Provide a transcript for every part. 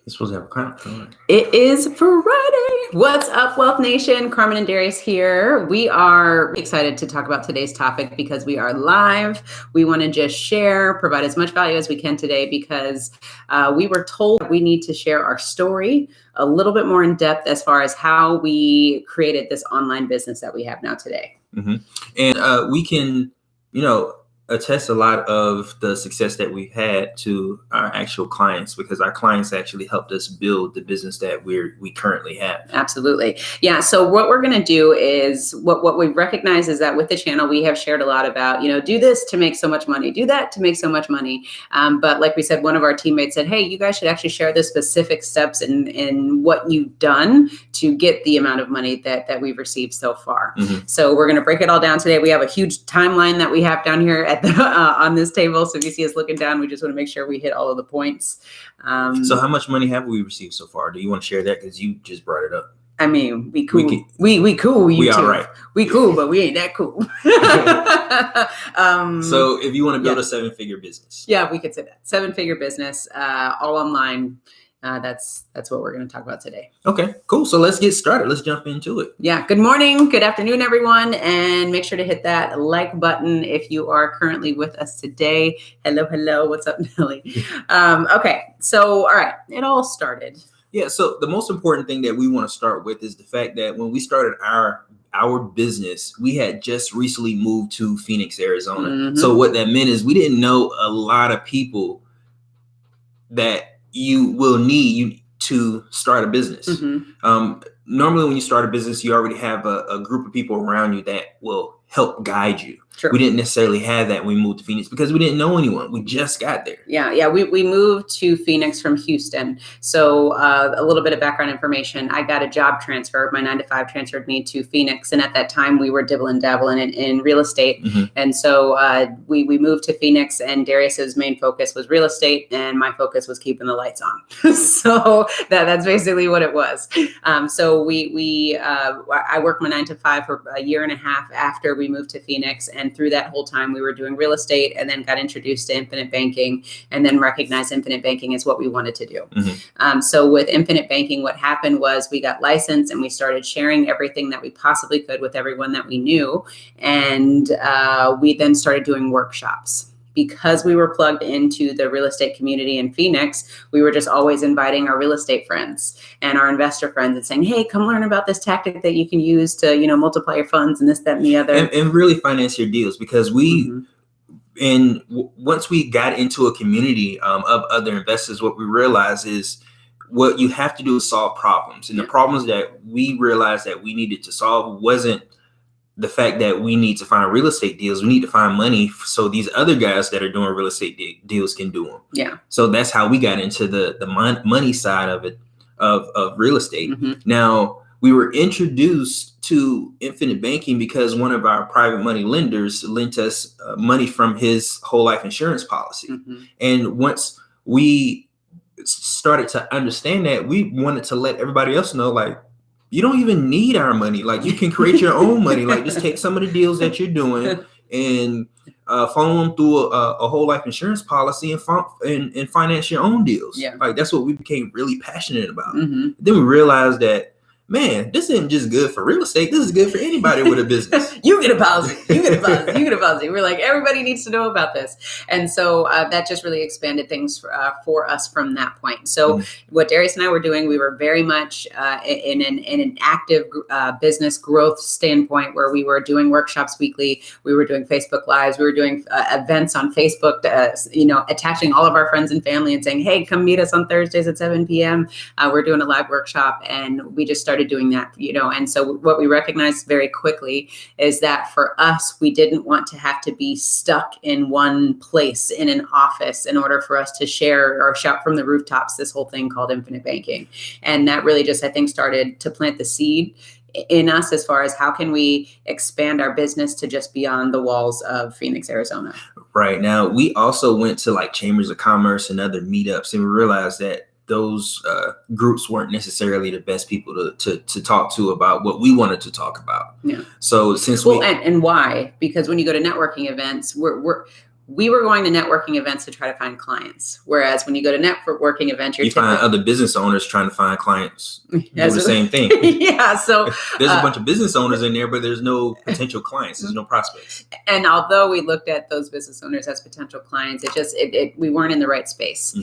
You're supposed to have a count. It is Friday. What's up, Wealth Nation? Carmen and Darius here. We are excited to talk about today's topic because we are live. We want to just share, provide as much value as we can today because we were told we need to share our story a little bit more in depth as far as how we created this online business that we have now today. Mm-hmm. And we can, attest a lot of the success that we've had to our actual clients because our clients actually helped us build the business that we currently have. Absolutely. Yeah. So what we're going to do is what we recognize is that with the channel, we have shared a lot about, do this to make so much money, do that to make so much money. But like we said, one of our teammates said, hey, you guys should actually share the specific steps in what you've done to get the amount of money that we've received so far. Mm-hmm. So we're going to break it all down today. We have a huge timeline that we have down here at the on this table. So if you see us looking down, we just want to make sure we hit all of the points. So how much money have we received so far? Do you want to share that? Because you just brought it up. I mean, we cool. We cool. We all right. We cool, but we ain't that cool. So if you want to build a 7-figure business. Yeah, we could say that. 7-figure business, all online. That's what we're going to talk about today. Okay, cool. So let's get started. Let's jump into it. Yeah. Good morning. Good afternoon, everyone. And make sure to hit that like button if you are currently with us today. Hello. What's up, Nelly? Okay. So, all right. It all started. Yeah. So the most important thing that we want to start with is the fact that when we started our business, we had just recently moved to Phoenix, Arizona. Mm-hmm. So what that meant is we didn't know a lot of people that you will need to start a business. Mm-hmm. Normally when you start a business, you already have a group of people around you that will help guide you. True. We didn't necessarily have that when we moved to Phoenix because we didn't know anyone. We just got there. Yeah. We moved to Phoenix from Houston. So a little bit of background information. I got a job transfer. My 9-to-5 transferred me to Phoenix. And at that time we were dabbling in real estate. Mm-hmm. And so we moved to Phoenix and Darius's main focus was real estate and my focus was keeping the lights on. So that's basically what it was. So I worked my 9-to-5 for a year and a half after we moved to Phoenix. And through that whole time, we were doing real estate and then got introduced to infinite banking and then recognized infinite banking as what we wanted to do. Mm-hmm. So with infinite banking, what happened was we got licensed and we started sharing everything that we possibly could with everyone that we knew. And we then started doing workshops. Because we were plugged into the real estate community in Phoenix, we were just always inviting our real estate friends and our investor friends and saying, hey, come learn about this tactic that you can use to, multiply your funds and this, that, and the other. And really finance your deals because once we got into a community of other investors, what we realized is what you have to do is solve problems. And the problems that we realized that we needed to solve wasn't the fact that we need to find real estate deals. We need to find money so these other guys that are doing real estate deals can do them. Yeah. So that's how we got into the money side of it, of real estate. Mm-hmm. Now, we were introduced to infinite banking because one of our private money lenders lent us money from his whole life insurance policy. Mm-hmm. And once we started to understand that, we wanted to let everybody else know, like, you don't even need our money. Like, you can create your own money. Like, just take some of the deals that you're doing and follow them through a whole life insurance policy and finance your own deals. Yeah. Like, that's what we became really passionate about. Mm-hmm. Then we realized that, man, this isn't just good for real estate. This is good for anybody with a business. You get a policy. We're like, everybody needs to know about this. And so that just really expanded things for us from that point. So what Darius and I were doing, we were very much in an active business growth standpoint where we were doing workshops weekly. We were doing Facebook Lives. We were doing events on Facebook, attaching all of our friends and family and saying, hey, come meet us on Thursdays at 7 p.m. We're doing a live workshop. And we just started doing that, and so what we recognized very quickly is that for us, we didn't want to have to be stuck in one place in an office in order for us to share or shout from the rooftops this whole thing called infinite banking. And that really just, I think, started to plant the seed in us as far as how can we expand our business to just beyond the walls of Phoenix, Arizona. Right. Now, we also went to like chambers of commerce and other meetups, and we realized that those groups weren't necessarily the best people to talk to about what we wanted to talk about. Yeah. So since and why? Because when you go to networking events, we were going to networking events to try to find clients. Whereas when you go to networking events, you find other business owners trying to find clients do the same thing. Yeah. So there's a bunch of business owners in there, but there's no potential clients. There's no prospects. And although we looked at those business owners as potential clients, we weren't in the right space.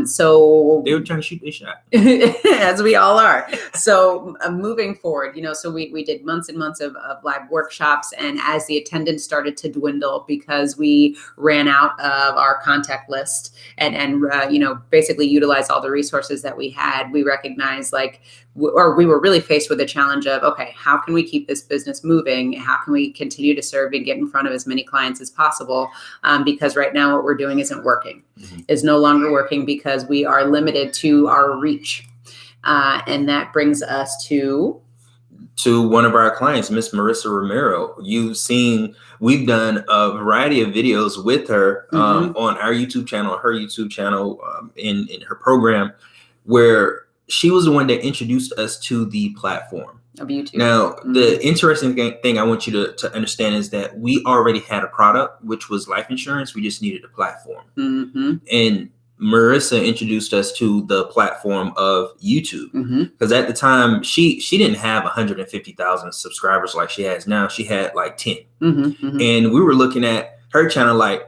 So they were trying to shoot their shot, as we all are. So moving forward, so we did months and months of live workshops, and as the attendance started to dwindle because we ran out of our contact list and basically utilized all the resources that we had, we recognized we were really faced with the challenge of, okay, how can we keep this business moving? How can we continue to serve and get in front of as many clients as possible? Because right now what we're doing isn't working, is no longer working because we are limited to our reach. And that brings us to one of our clients, Miss Marissa Romero. We've done a variety of videos with her on our YouTube channel, her YouTube channel, in her program, where she was the one that introduced us to the platform of YouTube. Now, the interesting thing I want you to understand is that we already had a product, which was life insurance. We just needed a platform. And Marissa introduced us to the platform of YouTube, because at the time she didn't have 150,000 subscribers like she has now. She had like 10, and we were looking at her channel like,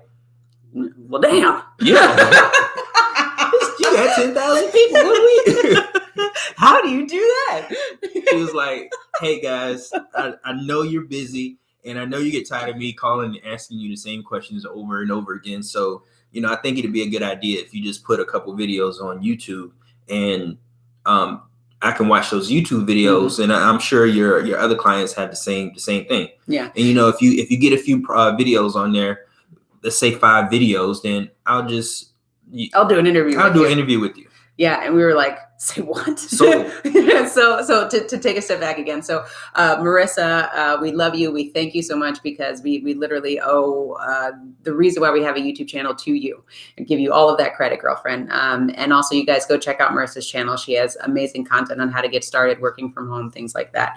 well, damn, yeah, you got 10,000 people. What How do you do that? She was like, hey guys, I know you're busy, and I know you get tired of me calling and asking you the same questions over and over again. So, I think it'd be a good idea if you just put a couple videos on YouTube, and I can watch those YouTube videos, and I'm sure your other clients have the same thing. Yeah. And if you get a few videos on there, let's say 5 videos, then I'll do an interview with you. Yeah, and we were like, say what? So to take a step back again. So Marissa, we love you. We thank you so much, because we literally owe the reason why we have a YouTube channel to you, and give you all of that credit, girlfriend. And also, you guys go check out Marissa's channel. She has amazing content on how to get started working from home, things like that.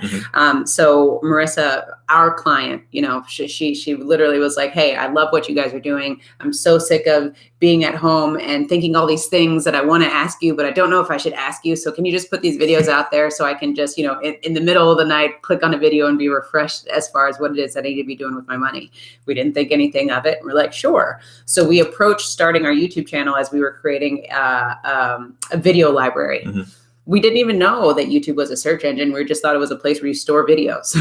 So Marissa, our client, she literally was like, hey, I love what you guys are doing. I'm so sick of being at home and thinking all these things that I want to ask you, but I don't know if I should ask you. So can you just put these videos out there so I can just, in the middle of the night, click on a video and be refreshed as far as what it is that I need to be doing with my money? We didn't think anything of it. We're like, sure. So we approached starting our YouTube channel as we were creating a video library. We didn't even know that YouTube was a search engine. We just thought it was a place where you store videos.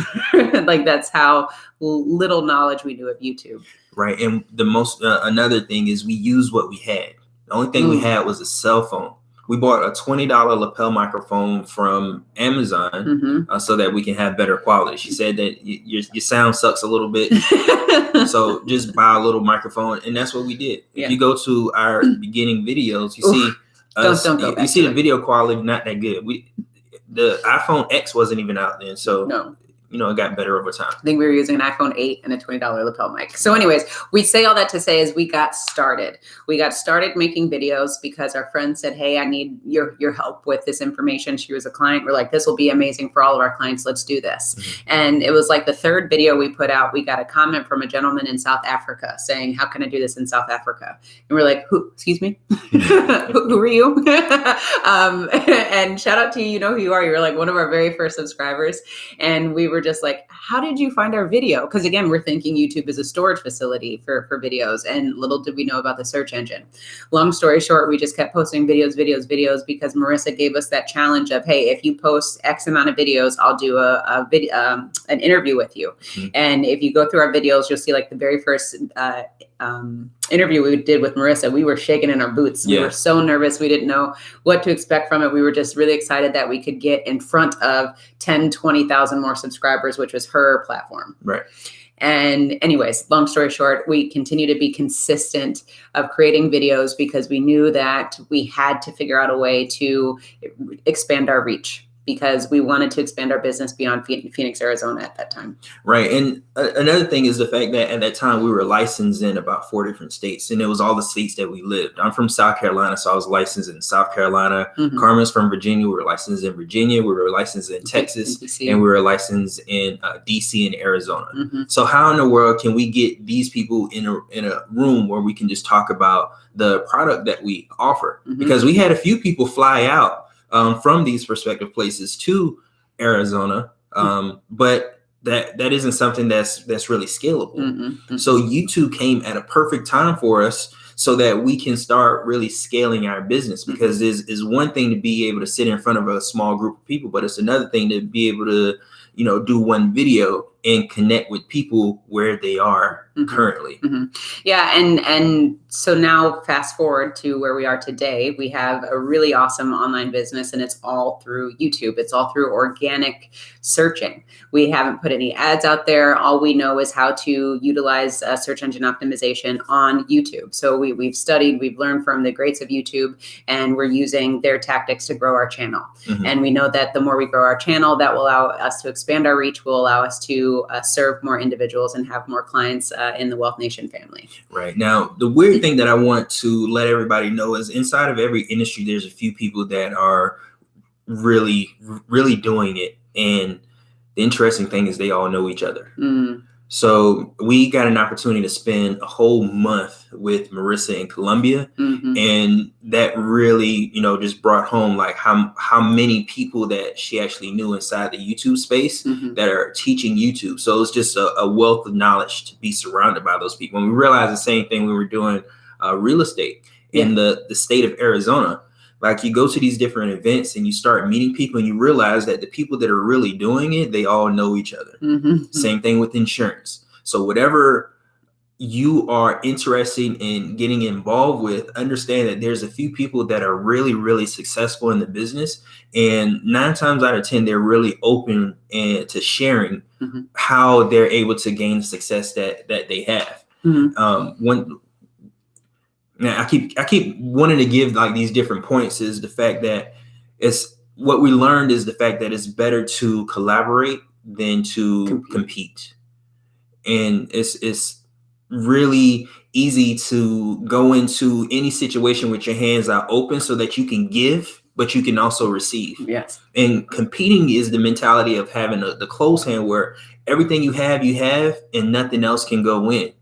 Like, that's how little knowledge we knew of YouTube. Right. And the most, another thing is we used what we had. The only thing we had was a cell phone. We bought a $20 lapel microphone from Amazon so that we can have better quality. She said that your sound sucks a little bit, so just buy a little microphone, and that's what we did. Yeah. If you go to our beginning videos, you see us, don't go back you see to the video quality not that good. The iPhone X wasn't even out then, so no. It got better over time. I think we were using an iPhone 8 and a $20 lapel mic. So anyways, we say all that to say is we got started. We got started making videos because our friend said, hey, I need your help with this information. She was a client. We're like, this will be amazing for all of our clients. Let's do this. And it was like the third video we put out, we got a comment from a gentleman in South Africa saying, how can I do this in South Africa? And we're like, who? Excuse me? who are you? And shout out to you. You know who you are. You're like one of our very first subscribers. And we were just like, how did you find our video? Because again, we're thinking YouTube is a storage facility for videos, and little did we know about the search engine. Long story short, we just kept posting videos because Marissa gave us that challenge of, hey, if you post X amount of videos, I'll do an interview with you. And if you go through our videos, you'll see like the very first interview we did with Marissa, we were shaking in our boots. We were so nervous. We didn't know what to expect from it. We were just really excited that we could get in front of 10, 20,000 more subscribers, which was her platform. Right. And anyways, long story short, we continue to be consistent of creating videos because we knew that we had to figure out a way to expand our reach. because we wanted to expand our business beyond Phoenix, Arizona at that time. Right. And another thing is the fact that at that time we were licensed in about 4 different states, and it was all the states that we lived. I'm from South Carolina, so I was licensed in South Carolina. Carmen's from Virginia. We were licensed in Virginia. We were licensed in Texas, and we were licensed in DC and Arizona. So how in the world can we get these people in a room where we can just talk about the product that we offer? Because we had a few people fly out from these prospective places to Arizona, but that isn't something that's really scalable. So YouTube came at a perfect time for us so that we can start really scaling our business, because it's one thing to be able to sit in front of a small group of people, but it's another thing to be able to, do one video and connect with people where they are currently. Yeah. And so now fast forward to where we are today, we have a really awesome online business, and it's all through YouTube. It's all through organic searching. We haven't put any ads out there. All we know is how to utilize search engine optimization on YouTube. So we've studied, we've learned from the greats of YouTube, and we're using their tactics to grow our channel. And we know that the more we grow our channel, that will allow us to expand our reach, will allow us to serve more individuals and have more clients in the Wealth Nation family. Right. Now, the weird thing that I want to let everybody know is inside of every industry, there's a few people that are really, really doing it. And the interesting thing is they all know each other. So we got an opportunity to spend a whole month with Marissa in Colombia. And that really, just brought home like how many people that she actually knew inside the YouTube space that are teaching YouTube. So it's just a wealth of knowledge to be surrounded by those people. And we realized the same thing when we were doing real estate in the state of Arizona. Like, you go to these different events and you start meeting people, and you realize that the people that are really doing it, they all know each other. Same thing with insurance. So whatever you are interested in getting involved with, understand that there's a few people that are really, really successful in the business. And 9 times out of 10, they're really open to sharing how they're able to gain the success that they have. Now, I keep wanting to give like these different points, is the fact that what we learned is the fact that it's better to collaborate than to compete. And it's really easy to go into any situation with your hands out open so that you can give, but you can also receive. Yes. And competing is the mentality of having the closed hand, where everything you have, and nothing else can go in.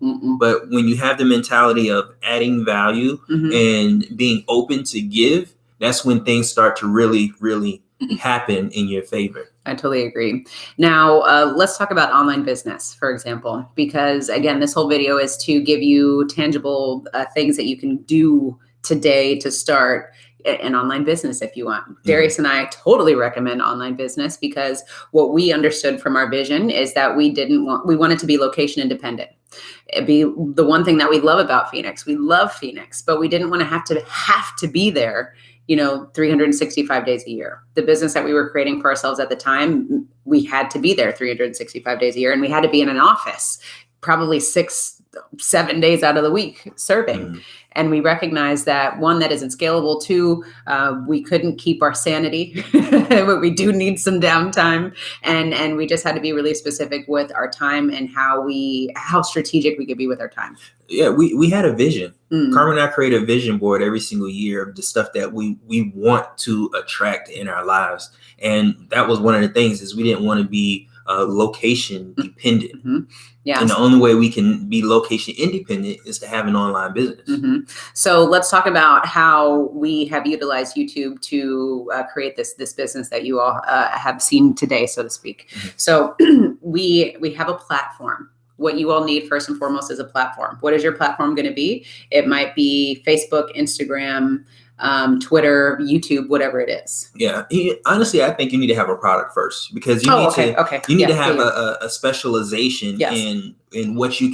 But when you have the mentality of adding value and being open to give, that's when things start to really, really happen in your favor. I totally agree. Now, let's talk about online business, for example, because again, this whole video is to give you tangible things that you can do today to start an online business if you want. Darius and I totally recommend online business, because what we understood from our vision is that we wanted to be location independent. It'd be the one thing that we love about Phoenix. We love Phoenix, but we didn't want to have to be there 365 days a year. The business that we were creating for ourselves at the time, we had to be there 365 days a year, and we had to be in an office probably 6-7 days out of the week serving. And we recognized that, one, that isn't scalable. 2, we couldn't keep our sanity, but we do need some downtime. And we just had to be really specific with our time and how strategic we could be with our time. Yeah, we had a vision. Carmen and I create a vision board every single year of the stuff that we want to attract in our lives. And that was one of the things, is we didn't want to be location dependent. Yeah. And the only way we can be location independent is to have an online business. So let's talk about how we have utilized YouTube to create this business that you all have seen today, so to speak. So we have a platform. What you all need first and foremost is a platform. What is your platform going to be? It might be Facebook, Instagram, Twitter, YouTube, whatever it is. Yeah. Honestly, I think you need to have a product first, because you need to have a specialization in what you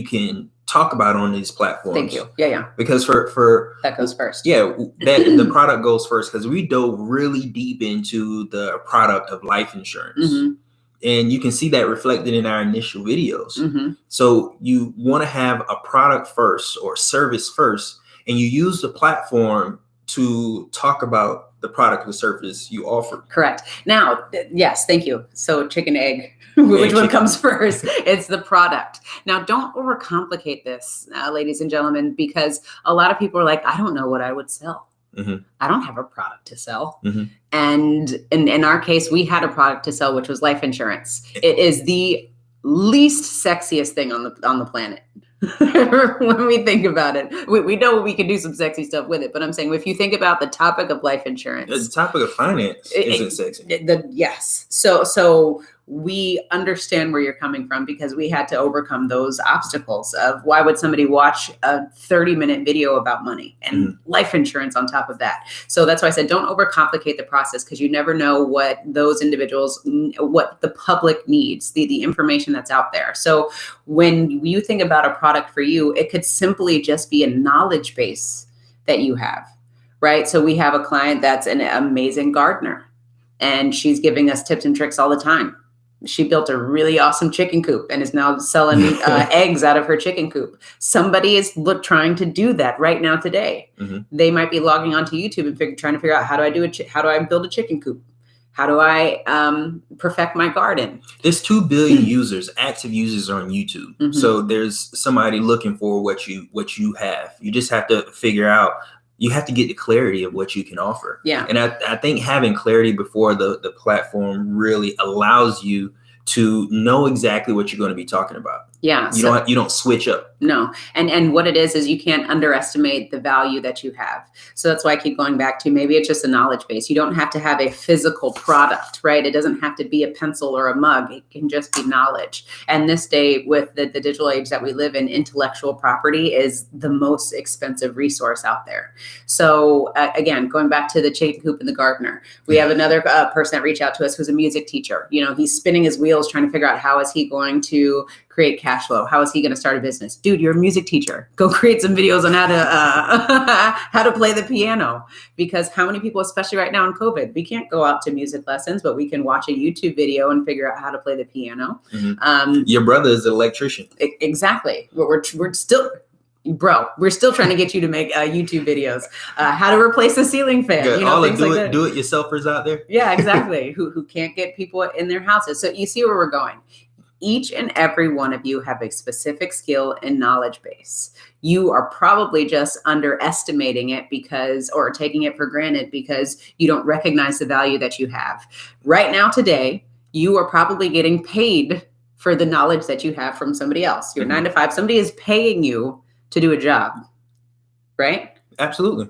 can talk about on these platforms. Thank you. Yeah. Because for that goes first. Yeah, the product goes first, because we dove really deep into the product of life insurance. And you can see that reflected in our initial videos. So you want to have a product first or service first, and you use the platform to talk about the product or service you offer. Correct. Now, yes, thank you. So chicken, egg, which one comes first? It's the product. Now, don't overcomplicate this, ladies and gentlemen, because a lot of people are like, I don't know what I would sell. I don't have a product to sell. And in our case, we had a product to sell, which was life insurance. It is the least sexiest thing on the planet. When we think about it, we know we can do some sexy stuff with it, but I'm saying if you think about the topic of life insurance, the topic of finance isn't sexy. Yes. So we understand where you're coming from, because we had to overcome those obstacles of why would somebody watch a 30-minute video about money and life insurance on top of that. So that's why I said, don't overcomplicate the process, because you never know what those individuals, what the public needs, the information that's out there. So when you think about a product for you, it could simply just be a knowledge base that you have, right? So we have a client that's an amazing gardener, and she's giving us tips and tricks all the time. She built a really awesome chicken coop and is now selling eggs out of her chicken coop. Somebody is trying to do that right now today. They might be logging onto YouTube and trying to figure out, how do I build a chicken coop? How do I perfect my garden? There's 2 billion users, active users on YouTube. So there's somebody looking for what you have. You just have to figure out. You have to get the clarity of what you can offer. Yeah. And I think having clarity before the platform really allows you to know exactly what you're going to be talking about. Yeah. You don't switch up. No. And what it is you can't underestimate the value that you have. So that's why I keep going back to, maybe it's just a knowledge base. You don't have to have a physical product, right? It doesn't have to be a pencil or a mug. It can just be knowledge. And this day, with the digital age that we live in, intellectual property is the most expensive resource out there. So again, going back to the chicken coop and the gardener, we have another person that reached out to us who's a music teacher. You know, he's spinning his wheels trying to figure out, how is he going to create cash flow? How is he going to start a business? Dude, you're a music teacher. Go create some videos on how to play the piano. Because how many people, especially right now in COVID, we can't go out to music lessons, but we can watch a YouTube video and figure out how to play the piano. Your brother is an electrician. Exactly. We're still, bro, we're still trying to get you to make YouTube videos. How to replace the ceiling fan. Yeah, all the do-it-yourselfers out there. Yeah, exactly. who can't get people in their houses. So you see where we're going. Each and every one of you have a specific skill and knowledge base. You are probably just underestimating it or taking it for granted, because you don't recognize the value that you have. Right now, today, you are probably getting paid for the knowledge that you have from somebody else. You're 9 to 5. Somebody is paying you to do a job, right? Absolutely.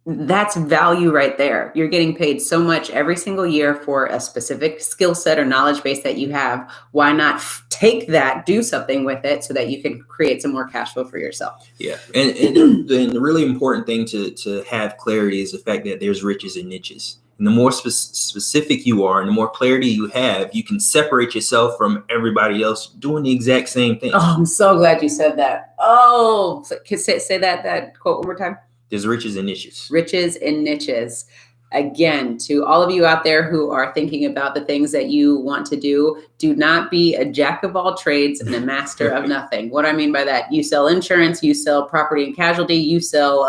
That's value right there. You're getting paid so much every single year for a specific skill set or knowledge base that you have. Why not take that, do something with it, so that you can create some more cash flow for yourself? Yeah. And the really important thing to have clarity is the fact that there's riches and niches. And the more specific you are and the more clarity you have, you can separate yourself from everybody else doing the exact same thing. Oh, I'm so glad you said that. Oh, say that quote one more time. There's riches and niches. Riches and niches. Again, to all of you out there who are thinking about the things that you want to do not be a jack of all trades and a master of nothing. What I mean by that, you sell insurance, you sell property and casualty, you sell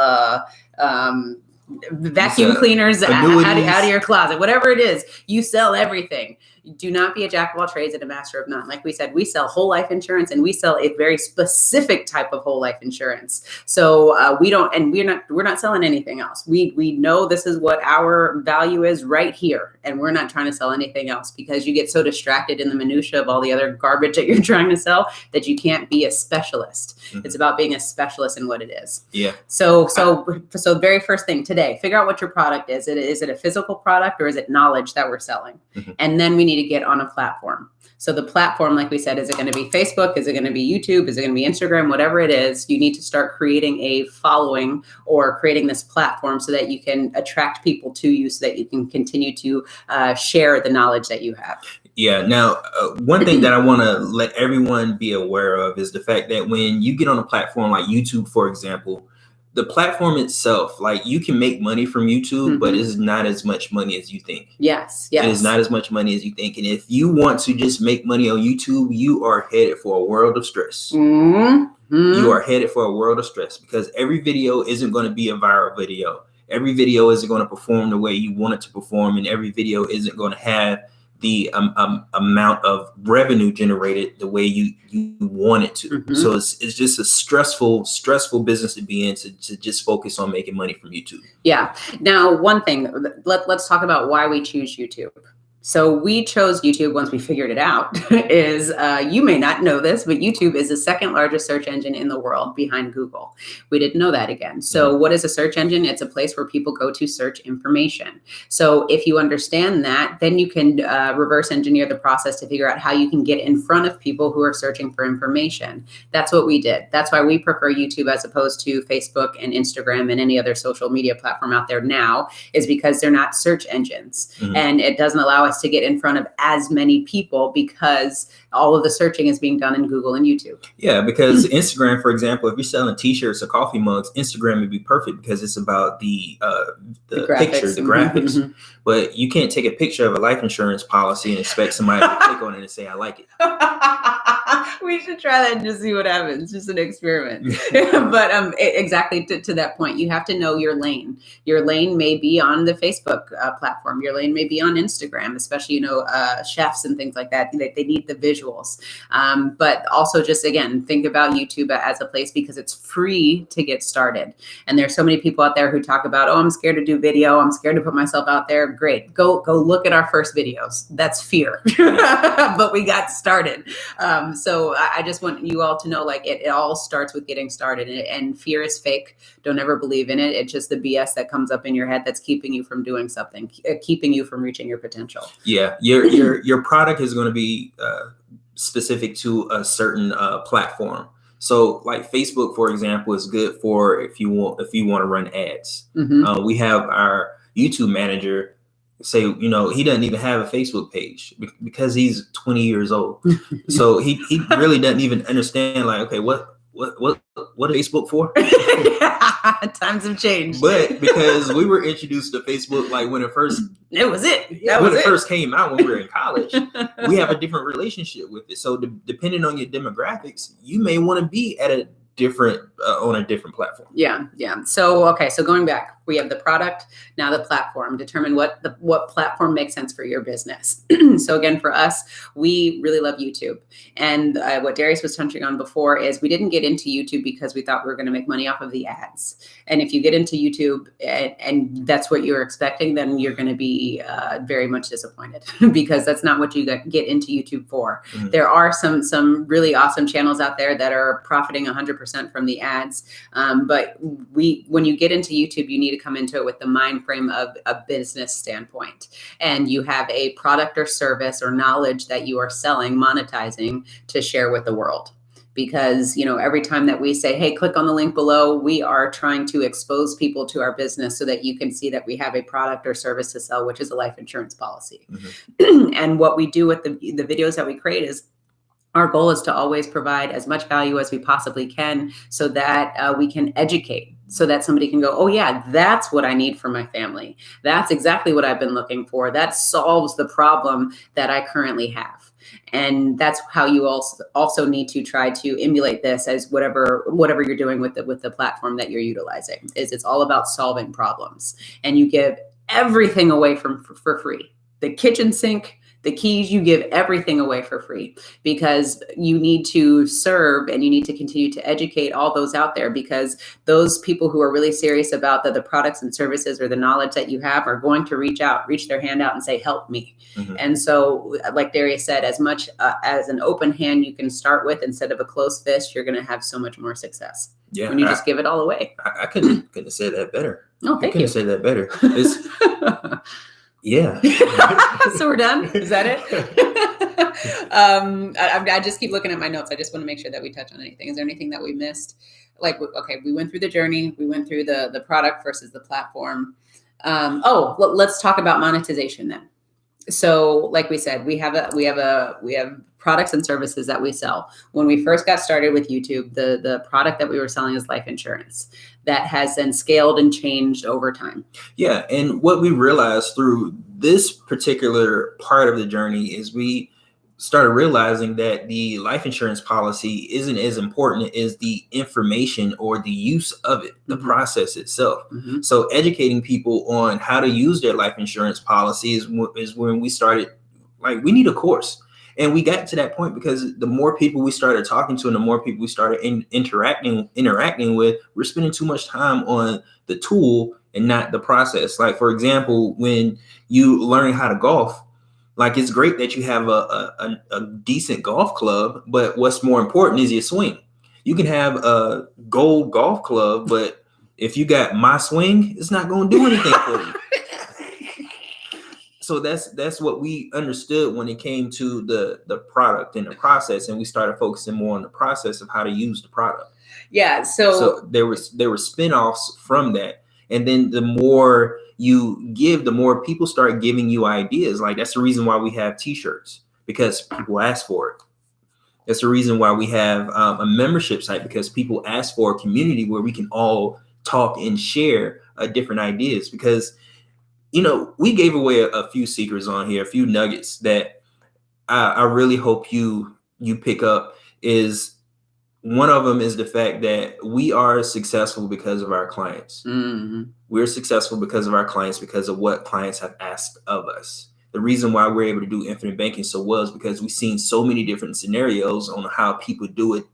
vacuum cleaners out of your closet, whatever it is, you sell everything. Do not be a jack of all trades and a master of none. Like we said, we sell whole life insurance, and we sell a very specific type of whole life insurance. So we're not selling anything else. We know this is what our value is right here, and we're not trying to sell anything else, because you get so distracted in the minutia of all the other garbage that you're trying to sell that you can't be a specialist. It's about being a specialist in what it is. Yeah. So very first thing today, figure out what your product is. Is it a physical product, or is it knowledge that we're selling? And then we need to get on a platform. So the platform, like we said, is it going to be Facebook? Is it going to be YouTube? Is it going to be Instagram? Whatever it is, you need to start creating a following or creating this platform so that you can attract people to you, so that you can continue to share the knowledge that you have. Yeah. Now, one thing that I want to let everyone be aware of is the fact that when you get on a platform like YouTube, for example, the platform itself, like, you can make money from YouTube, but it's not as much money as you think. Yes. It is not as much money as you think. And if you want to just make money on YouTube, you are headed for a world of stress. You are headed for a world of stress, because every video isn't going to be a viral video. every video isn't going to perform the way you want it to perform, and every video isn't going to have the amount of revenue generated the way you want it to. Mm-hmm. So it's just a stressful business to be in, to just focus on making money from YouTube. Yeah. Now, one thing, let's talk about why we choose YouTube. So we chose YouTube once we figured it out. Is you may not know this, but YouTube is the second largest search engine in the world behind Google. We didn't know that again. So what is a search engine? It's a place where people go to search information. So if you understand that, then you can reverse engineer the process to figure out how you can get in front of people who are searching for information. That's what we did. That's why we prefer YouTube as opposed to Facebook and Instagram and any other social media platform out there now, is because they're not search engines. And it doesn't allow us to get in front of as many people because all of the searching is being done in Google and YouTube. Yeah, because Instagram, for example, if you're selling t-shirts or coffee mugs, Instagram would be perfect because it's about the picture, the graphics. But you can't take a picture of a life insurance policy and expect somebody to click on it and say, I like it. We should try that and just see what happens. Just an experiment. But exactly to that point, you have to know your lane. Your lane may be on the Facebook platform. Your lane may be on Instagram, especially, chefs and things like that. They need the visuals. But also just, again, think about YouTube as a place because it's free to get started. And there's so many people out there who talk about, I'm scared to do video. I'm scared to put myself out there. Great. Go look at our first videos. That's fear. But we got started. So I just want you all to know, like, it all starts with getting started, and fear is fake. Don't ever believe in it. It's just the BS that comes up in your head that's keeping you from doing something, keeping you from reaching your potential. Yeah. Your product is going to be specific to a certain platform. So like Facebook, for example, is good for if you want to run ads. We have our YouTube manager say, he doesn't even have a Facebook page because he's 20 years old. So he really doesn't even understand, like, okay, what is Facebook for? Times have changed. But because we were introduced to Facebook, like when it first first came out when we were in college, we have a different relationship with it. So depending on your demographics, you may want to be at a different on a different platform. Yeah. So going back, we have the product, now the platform. Determine what platform makes sense for your business. So again, for us, we really love YouTube. And what Darius was touching on before is we didn't get into YouTube because we thought we were going to make money off of the ads. And if you get into YouTube and that's what you're expecting, then you're going to be very much disappointed because that's not what you get into YouTube for. There are some really awesome channels out there that are profiting 100% from the ads. But when you get into YouTube, you need to come into it with the mind frame of a business standpoint. And you have a product or service or knowledge that you are selling, monetizing to share with the world. Because, every time that we say, hey, click on the link below, we are trying to expose people to our business so that you can see that we have a product or service to sell, which is a life insurance policy. And what we do with the videos that we create is our goal is to always provide as much value as we possibly can so that we can educate, so that somebody can go, oh yeah, that's what I need for my family. That's exactly what I've been looking for. That solves the problem that I currently have. And that's how you also need to try to emulate this as whatever you're doing with the platform that you're utilizing. It's all about solving problems. And you give everything away for free. The kitchen sink, the keys, you give everything away for free because you need to serve and you need to continue to educate all those out there, because those people who are really serious about the products and services or the knowledge that you have are going to reach their hand out and say, help me. And so, like Darius said, as much as an open hand you can start with instead of a closed fist, you're going to have so much more success. Yeah, when you just give it all away. I couldn't have said that better. Oh, thank you. Say that better. Yeah. So we're done? Is that it? I just keep looking at my notes. I just want to make sure that we touch on anything. Is there anything that we missed? Like, okay, we went through the journey. We went through the product versus the platform. Let's talk about monetization then. So like we said, we have products and services that we sell. When we first got started with YouTube, the product that we were selling is life insurance. That has then scaled and changed over time. Yeah, and what we realized through this particular part of the journey is we started realizing that the life insurance policy isn't as important as the information or the use of it, the process itself. So educating people on how to use their life insurance policy is when we started, like, we need a course. And we got to that point because the more people we started talking to and the more people we started interacting with, we're spending too much time on the tool and not the process. Like, for example, when you learn how to golf, like, it's great that you have a decent golf club, but what's more important is your swing. You can have a gold golf club, but if you got my swing, it's not going to do anything for you. So that's what we understood when it came to the product and the process, and we started focusing more on the process of how to use the product. Yeah. So there were spinoffs from that. And then the more you give, the more people start giving you ideas. Like, that's the reason why we have t-shirts, because people ask for it. That's the reason why we have a membership site, because people ask for a community where we can all talk and share different ideas. Because, you know, we gave away a few secrets on here, a few nuggets that I really hope you pick up. Is one of them is the fact that we are successful because of our clients. We're successful because of our clients, because of what clients have asked of us. The reason why we're able to do infinite banking so well is because we've seen so many different scenarios on how people do it,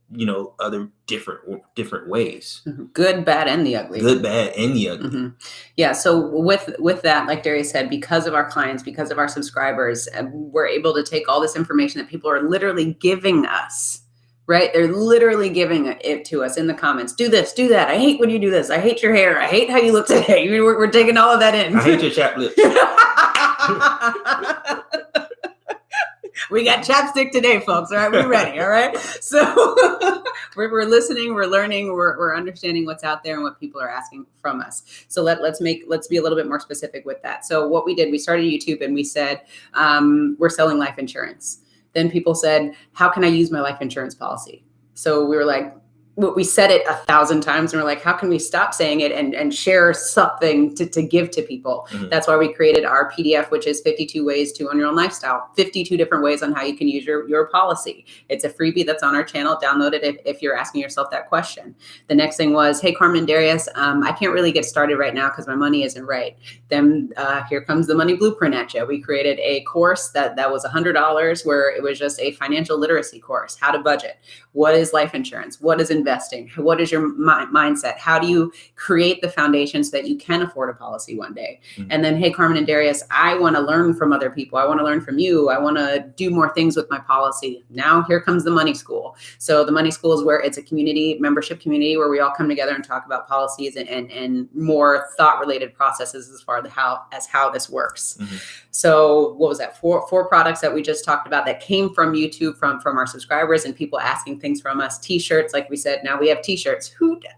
you know, other different ways. Good, bad, and the ugly. Good, bad, and the ugly. Yeah. So with that, like Darius said, because of our clients, because of our subscribers, we're able to take all this information that people are literally giving us. Right? They're literally giving it to us in the comments. Do this, do that. I hate when you do this. I hate your hair. I hate how you look today. We're taking all of that in. I hate your chapped lips. We got chapstick today, folks. All right, we're ready. All right. So we're listening, we're learning, we're understanding what's out there and what people are asking from us. So let's be a little bit more specific with that. So what we did, we started YouTube and we said, we're selling life insurance. Then people said, how can I use my life insurance policy? So we were like, we said it 1,000 times and we're like, how can we stop saying it and share something to give to people? That's why we created our PDF, which is 52 ways to own your own lifestyle, 52 different ways on how you can use your policy. It's a freebie that's on our channel. Download it if you're asking yourself that question. The next thing was, hey, Carmen and Darius, I can't really get started right now because my money isn't right. Then here comes the money blueprint at you. We created a course that was $100 where it was just a financial literacy course, how to budget. What is life insurance? What is investing? What is your mindset? How do you create the foundation so that you can afford a policy one day? And then, hey, Carmen and Darius, I want to learn from other people. I want to learn from you. I want to do more things with my policy. Now here comes the Money School. So the Money School is where it's a membership community where we all come together and talk about policies and more thought-related processes as far as how this works. So what was that? Four products that we just talked about that came from YouTube, from our subscribers and people asking things from us. T-shirts, like we said, now we have t-shirts.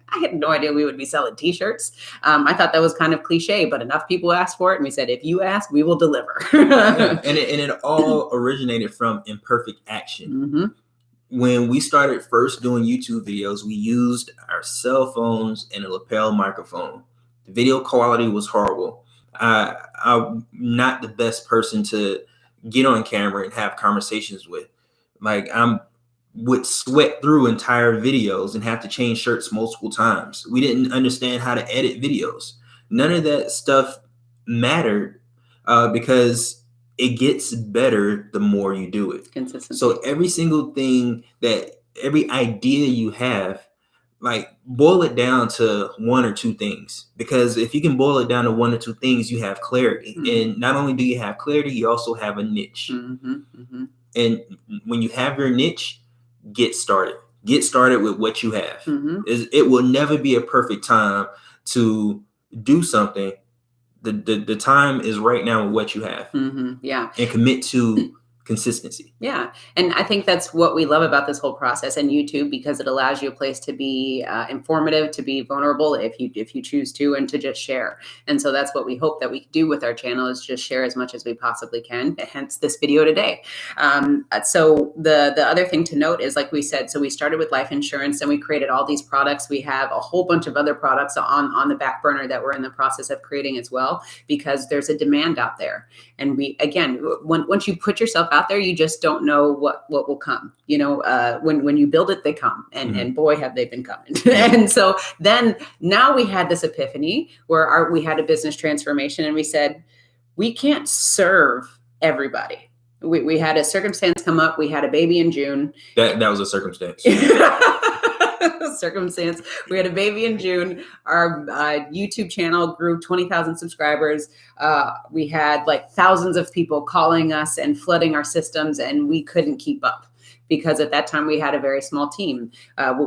I had no idea we would be selling t-shirts. I thought that was kind of cliche, but enough people asked for it. And we said, if you ask, we will deliver. And it all originated from imperfect action. When we started first doing YouTube videos, we used our cell phones and a lapel microphone. The video quality was horrible. I'm not the best person to get on camera and have conversations with. Like, would sweat through entire videos and have to change shirts multiple times. We didn't understand how to edit videos. None of that stuff mattered because it gets better the more you do it. Consistency. So every single thing every idea you have, like, boil it down to one or two things. Because if you can boil it down to one or two things, you have clarity. And not only do you have clarity, you also have a niche. And when you have your niche, get started. Get started with what you have. It will never be a perfect time to do something. The time is right now with what you have. Yeah. And commit to consistency. Yeah. And I think that's what we love about this whole process and YouTube, because it allows you a place to be informative, to be vulnerable if you choose to, and to just share. And so that's what we hope that we can do with our channel, is just share as much as we possibly can, hence this video today. So the other thing to note is, like we said, so we started with life insurance and we created all these products. We have a whole bunch of other products on the back burner that we're in the process of creating as well, because there's a demand out there. And once you put yourself out there. You just don't know what will come. You know, when you build it, they come, and boy, have they been coming. And so then now we had this epiphany where we had a business transformation, and we said, we can't serve everybody. We had a circumstance come up. We had a baby in June. That was a circumstance. Circumstance. We had a baby in June. Our YouTube channel grew 20,000 subscribers. We had like thousands of people calling us and flooding our systems, and we couldn't keep up because at that time we had a very small team.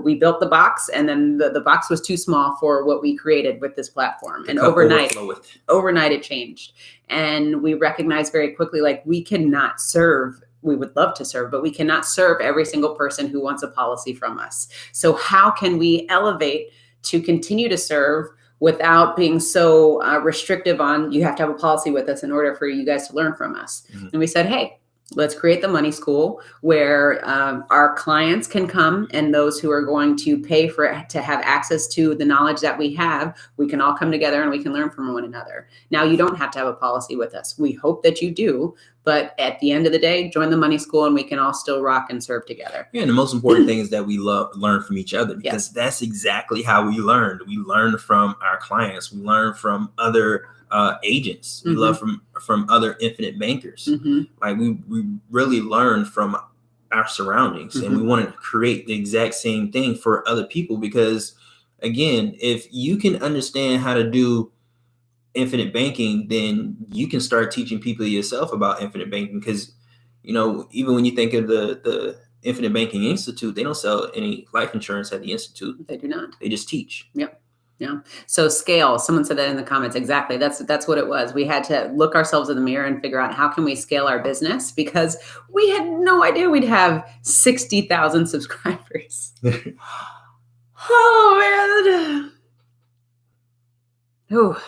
We built the box, and then the box was too small for what we created with this platform. And overnight it changed. And we recognized very quickly, like, we cannot serve. We would love to serve, but we cannot serve every single person who wants a policy from us. So how can we elevate to continue to serve without being so restrictive on, you have to have a policy with us in order for you guys to learn from us? And we said, hey, let's create the money school where our clients can come, and those who are going to pay to have access to the knowledge that we have, we can all come together and we can learn from one another. Now, you don't have to have a policy with us. We hope that you do, but at the end of the day, join the money school and we can all still rock and serve together. Yeah, and the most important thing is that we learn from each other, because that's exactly how we learn. We learn from our clients. We learn from other agents. We love from other infinite bankers. Like we really learn from our surroundings, and we want to create the exact same thing for other people, because again, if you can understand how to do infinite banking, then you can start teaching people yourself about infinite banking. Because, you know, even when you think of the Infinite Banking Institute, they don't sell any life insurance at the institute. They do not. They just teach. Yep. Yeah. So scale, someone said that in the comments. Exactly. That's what it was. We had to look ourselves in the mirror and figure out how can we scale our business, because we had no idea we'd have 60,000 subscribers. Oh man. Oh.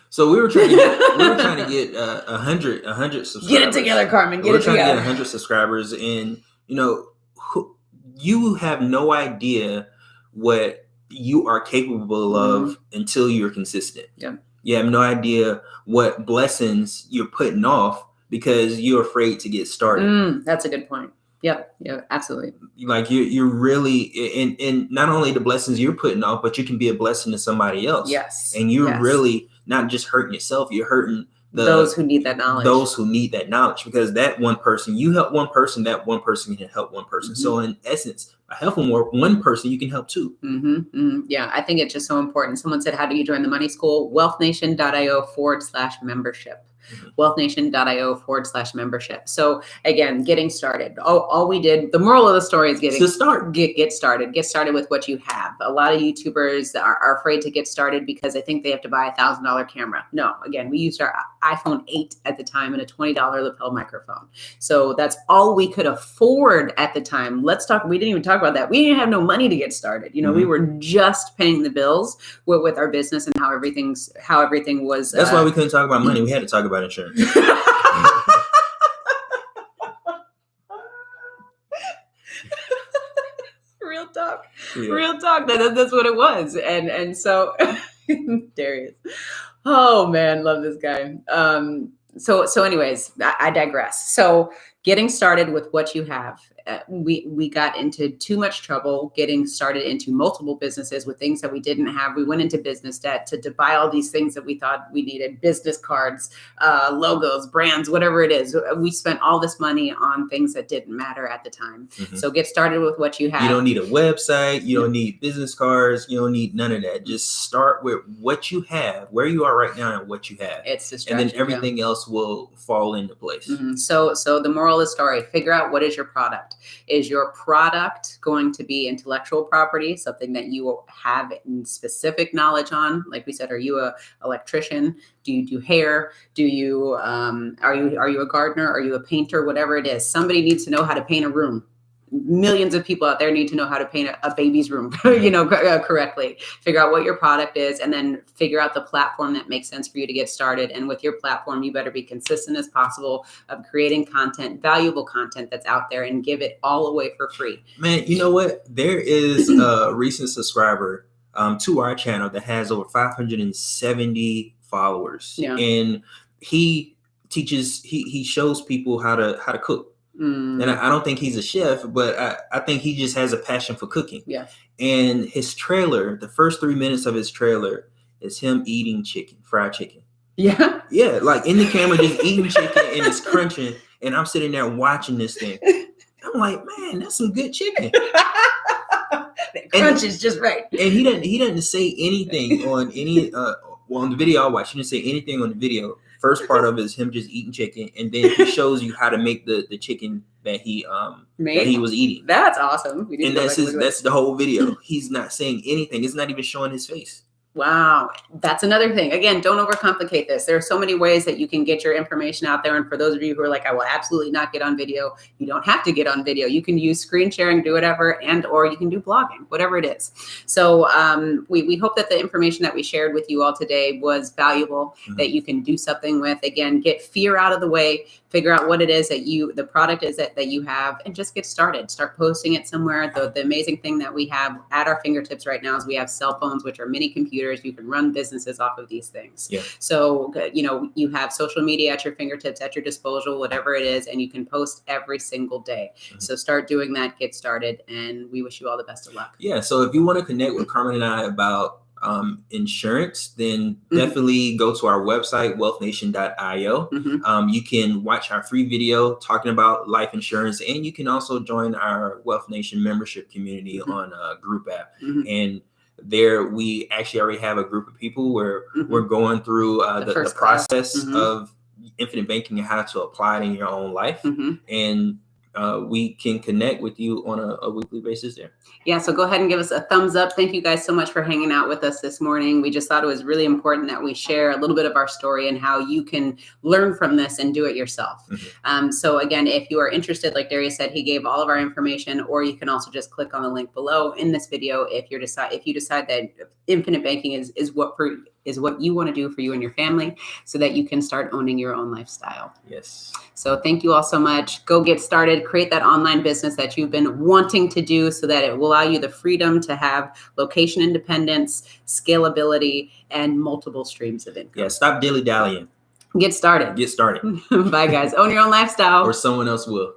So we were trying to get 100 subscribers. Get it together, Carmen. Get it together. Trying to get 100 subscribers, and you know, you have no idea what you are capable of until you're consistent. Yeah. You have no idea what blessings you're putting off because you're afraid to get started. That's a good point. Yep. Yeah, absolutely. Like you're really, and not only the blessings you're putting off, but you can be a blessing to somebody else. Yes. And you're really not just hurting yourself, you're hurting those who need that knowledge. Those who need that knowledge, because that one person, you help one person, that one person can help one person. So in essence, by helping one person, you can help two. Yeah, I think it's just so important. Someone said, how do you join the money school? wealthnation.io/membership. wealthnation.io/membership. So again, getting started. All we did, the moral of the story is get started. Get started with what you have. A lot of YouTubers are afraid to get started because they think they have to buy a $1,000 camera. No, again, we used our iPhone 8 at the time and a $20 lapel microphone. So that's all we could afford at the time. We didn't even talk about that. We didn't have no money to get started. You know, we were just paying the bills with our business and how everything was. That's why we couldn't talk about money. We had to talk about insurance. Real talk. That's what it was. And so Darius. Oh man, love this guy. So anyways, I digress. So getting started with what you have. We got into too much trouble getting started into multiple businesses with things that we didn't have. We went into business debt to buy all these things that we thought we needed, business cards, logos, brands, whatever it is. We spent all this money on things that didn't matter at the time. So get started with what you have. You don't need a website. You don't need business cards. You don't need none of that. Just start with what you have, where you are right now and what you have. It's the strategy, and then everything else will fall into place. So the moral of the story, figure out what is your product. Is your product going to be intellectual property, something that you have specific knowledge on? Like we said, are you an electrician? Do you do hair? Do you are you a gardener? Are you a painter? Whatever it is, somebody needs to know how to paint a room. Millions of people out there need to know how to paint a baby's room, correctly. Figure out what your product is, and then figure out the platform that makes sense for you to get started. And with your platform, you better be consistent as possible of creating content, valuable content that's out there, and give it all away for free. Man, you know what? There is a recent subscriber to our channel that has over 570 followers. Yeah. And he teaches, he shows people how to cook. Mm. And I don't think he's a chef, but I think he just has a passion for cooking. Yeah. And his trailer, the first 3 minutes of his trailer is him eating chicken, fried chicken. Yeah. Yeah, like in the camera, just eating chicken and it's crunching. And I'm sitting there watching this thing. I'm like, man, that's some good chicken. The crunch is just right. And he doesn't say anything on any on the video I watched. He didn't say anything on the video. First part of it is him just eating chicken, and then he shows you how to make the chicken that he was eating. That's awesome. And that's the whole video. He's not saying anything. It's not even showing his face. Wow. That's another thing. Again, don't overcomplicate this. There are so many ways that you can get your information out there. And for those of you who are like, I will absolutely not get on video, you don't have to get on video. You can use screen sharing, do whatever, or you can do blogging, whatever it is. So we hope that the information that we shared with you all today was valuable, that you can do something with. Again, get fear out of the way, figure out what it is that the product is that you have, and just get started. Start posting it somewhere. The amazing thing that we have at our fingertips right now is we have cell phones, which are mini computers. You can run businesses off of these things. Yeah. So, you have social media at your fingertips, at your disposal, whatever it is, and you can post every single day. So start doing that, get started, and we wish you all the best of luck. Yeah. So if you want to connect with Carmen and I about insurance, then definitely go to our website, wealthnation.io. You can watch our free video talking about life insurance, and you can also join our Wealth Nation membership community on a group app. And there we actually already have a group of people where we're going through the process of infinite banking and how to apply it in your own life. And we can connect with you on a weekly basis there. Yeah, so go ahead and give us a thumbs up. Thank you guys so much for hanging out with us this morning. We just thought it was really important that we share a little bit of our story and how you can learn from this and do it yourself. So again, if you are interested, like Darius said, he gave all of our information, or you can also just click on the link below in this video if you decide that infinite banking is what you want to do for you and your family, so that you can start owning your own lifestyle. Yes. So thank you all so much. Go get started. Create that online business that you've been wanting to do, so that it will allow you the freedom to have location independence, scalability, and multiple streams of income. Yeah. Stop dilly-dallying. Get started. Get started. Bye, guys. Own your own lifestyle. Or someone else will.